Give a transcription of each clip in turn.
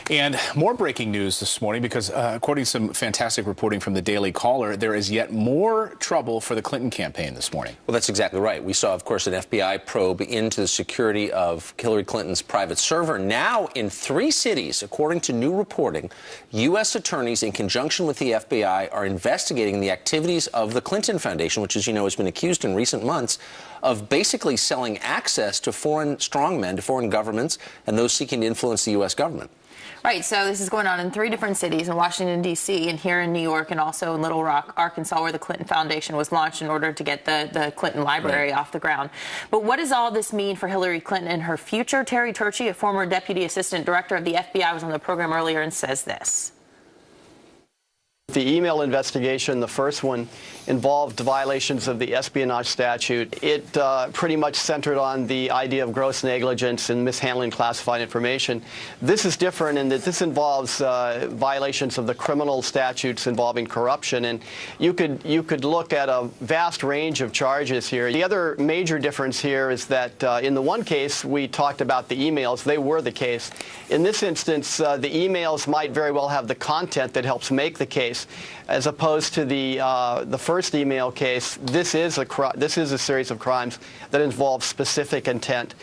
And more breaking news this morning because according to some fantastic reporting from the Daily Caller, there is yet more trouble for the Clinton campaign this morning. Well, that's exactly right. We saw, of course, an FBI probe into the security of Hillary Clinton's private server. Now, in 3 cities, according to new reporting, U.S. attorneys, in conjunction with the FBI, are investigating the activities of the Clinton Foundation, which, as you know, has been accused in recent months of basically selling access to foreign strongmen, to foreign governments, and those seeking to influence the U.S. government. Right, so this is going on in 3 different cities, in Washington, D.C., and here in New York, and also in Little Rock, Arkansas, where the Clinton Foundation was launched in order to get the Clinton Library off the ground. But what does all this mean for Hillary Clinton and her future? Terry Turchie, a former Deputy Assistant Director of the FBI, was on the program earlier and says this. The email investigation, the first one, involved violations of the espionage statute. It pretty much centered on the idea of gross negligence and mishandling classified information. This is different in that this involves violations of the criminal statutes involving corruption, and you could look at a vast range of charges here. The other major difference here is that in the one case we talked about the emails. They were the case. In this instance, the emails might very well have the content that helps make the case. As opposed to the first email case, this is a series of crimes that involve specific intent.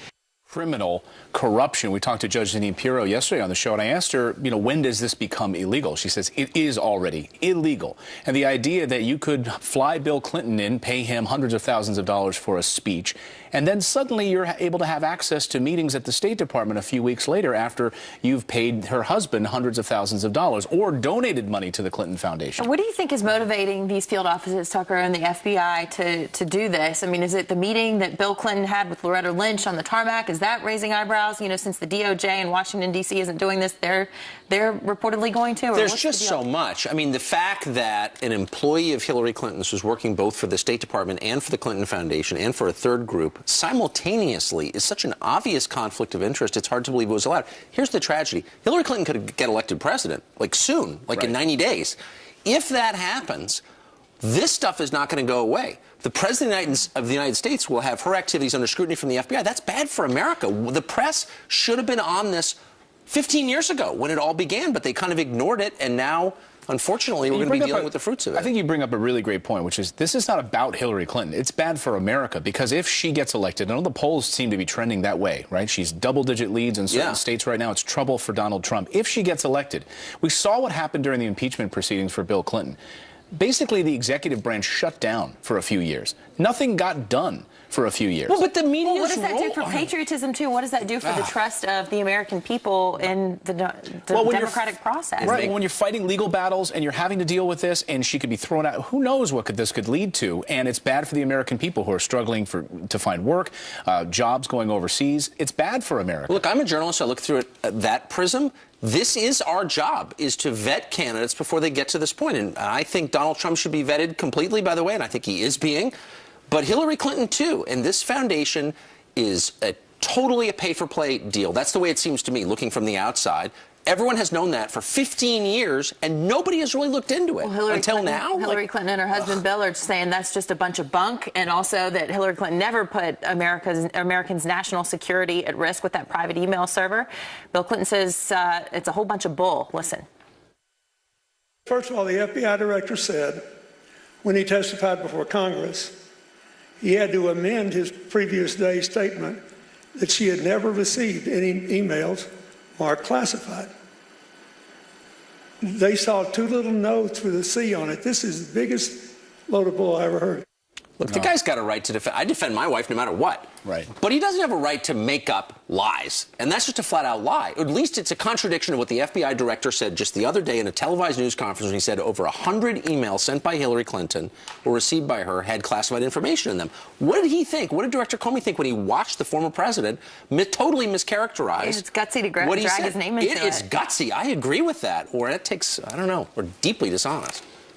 Criminal corruption. We talked to Judge Jeanine Pirro yesterday on the show, and I asked her, when does this become illegal? She says it is already illegal. And the idea that you could fly Bill Clinton in, pay him hundreds of thousands of dollars for a speech, and then suddenly you're able to have access to meetings at the State Department a few weeks later after you've paid her husband hundreds of thousands of dollars or donated money to the Clinton Foundation. What do you think is motivating these field offices, Tucker, and the FBI to do this? I mean, is it the meeting that Bill Clinton had with Loretta Lynch on the tarmac? Is that raising eyebrows? Since the DOJ in Washington, D.C. isn't doing this, they're reportedly going to? There's just so much. I mean, the fact that an employee of Hillary Clinton's was working both for the State Department and for the Clinton Foundation and for a third group simultaneously is such an obvious conflict of interest, it's hard to believe it was allowed. Here's the tragedy. Hillary Clinton could get elected president, soon, in 90 days. If that happens, this stuff is not going to go away. The President of the United States will have her activities under scrutiny from the FBI. That's bad for America. The press should have been on this 15 years ago when it all began, but they kind of ignored it, and now, unfortunately, we're going to be dealing with the fruits of it. I think you bring up a really great point, which is this is not about Hillary Clinton. It's bad for America because if she gets elected, and all the polls seem to be trending that way, right? She's double-digit leads in certain states right now. It's trouble for Donald Trump. If she gets elected, we saw what happened during the impeachment proceedings for Bill Clinton. Basically, the executive branch shut down for a few years. Nothing got done for a few years. Well, but the media's what does that do for patriotism, too? What does that do for the trust of the American people in the democratic process? Right. When you're fighting legal battles and you're having to deal with this and she could be thrown out, who knows what this could lead to? And it's bad for the American people who are struggling to find work, jobs going overseas. It's bad for America. Look, I'm a journalist. I look through it at that prism. This is our job, is to vet candidates before they get to this point. And I think Donald Trump should be vetted completely, by the way, and I think he is being. But Hillary Clinton, too. And this foundation is totally a pay-for-play deal. That's the way it seems to me, looking from the outside. Everyone has known that for 15 years, and nobody has really looked into it until now. Hillary Clinton and her husband Bill are saying that's just a bunch of bunk, and also that Hillary Clinton never put Americans' national security at risk with that private email server. Bill Clinton says it's a whole bunch of bull. Listen. First of all, the FBI director said when he testified before Congress, he had to amend his previous day's statement that she had never received any emails marked classified. They saw 2 little notes with a C on it. This is the biggest load of bull I ever heard. Look, the guy's got a right to defend. I defend my wife no matter what. Right. But he doesn't have a right to make up lies. And that's just a flat-out lie. At least it's a contradiction of what the FBI director said just the other day in a televised news conference when he said over 100 emails sent by Hillary Clinton or received by her had classified information in them. What did he think? What did Director Comey think when he watched the former president totally mischaracterize? It's gutsy to drag his name into it. It's gutsy. I agree with that. Or it takes, I don't know, or deeply dishonest.